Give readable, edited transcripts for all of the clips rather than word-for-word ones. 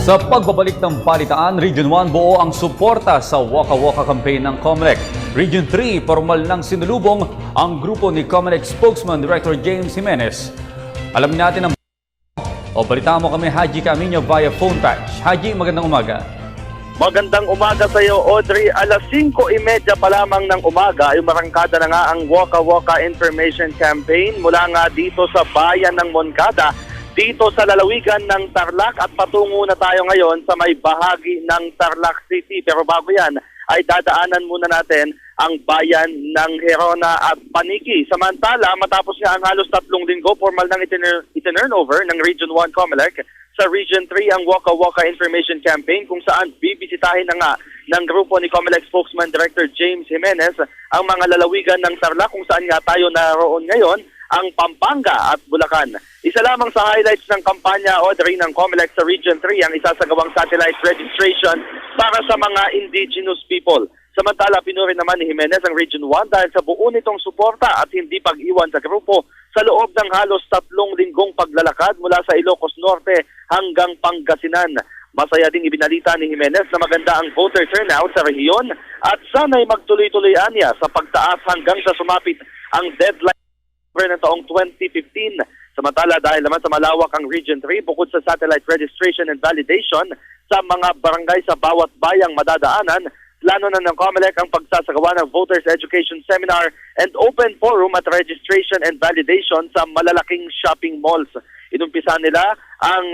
Sa pagbabalik ng balitaan, Region 1 buo ang suporta sa Waka Waka campaign ng COMELEC. Region 3, formal nang sinulubong ang grupo ni COMELEC spokesman Director James Jimenez. Alam natin ang balita mo kami Haji Camino via phone patch. Haji, magandang umaga. Magandang umaga sa iyo, Audrey. Alas 5:30 pa lamang ng umaga ay umarangkada na nga ang Waka Waka Information Campaign mula nga dito sa bayan ng Moncada, dito sa lalawigan ng Tarlac, at patungo na tayo ngayon sa may bahagi ng Tarlac City. Pero bago yan, ay dadaanan muna natin ang bayan ng Gerona at Paniqui. Samantala, matapos nga ang halos 3 linggo, formal nang itinurn over ng Region 1 COMELEC sa Region 3 ang Waka Waka Information Campaign, kung saan bibisitahin na nga ng grupo ni COMELEC spokesman Director James Jimenez ang mga lalawigan ng Tarlac, kung saan nga tayo naroon ngayon, ang Pampanga at Bulacan. Isa lamang sa highlights ng kampanya, Audrey, ng COMELEC sa Region 3 ang isasagawang satellite registration para sa mga indigenous people. Samantala, pinuri naman ni Jimenez ang Region 1 dahil sa buo nitong suporta at hindi pag-iwan sa grupo sa loob ng halos 3 linggong paglalakad mula sa Ilocos Norte hanggang Pangasinan. Masaya ding ibinalita ni Jimenez na maganda ang voter turnout sa rehiyon at sana'y magtuloy-tuloy niya sa pagtaas hanggang sa sumapit ang deadline ng taong 2015. Samantala, dahil naman sa malawak ang Region 3, bukod sa satellite registration and validation sa mga barangay sa bawat bayang madadaanan, plano na ng COMELEC ang pagsasagawa ng Voters Education Seminar and Open Forum at Registration and Validation sa malalaking shopping malls. Inumpisa nila ang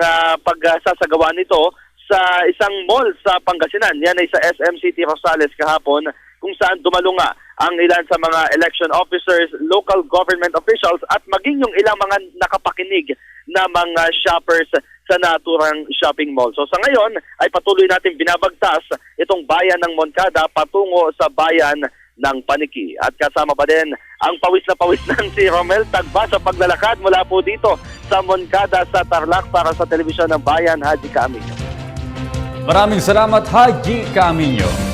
pagsasagawa nito sa isang mall sa Pangasinan. Yan ay sa SM City Rosales kahapon, kung saan dumalo nga ang ilan sa mga election officers, local government officials at maging yung ilang mga nakapakinig na mga shoppers sa naturang shopping mall. So sa ngayon ay patuloy natin binabagtas itong bayan ng Moncada patungo sa bayan ng Paniqui. At kasama pa din ang pawis na pawis ng si Romel Tagba sa paglalakad mula po dito sa Moncada sa Tarlac para sa Telebisyon ng Bayan, Haji Camino. Maraming salamat, Haji Camino.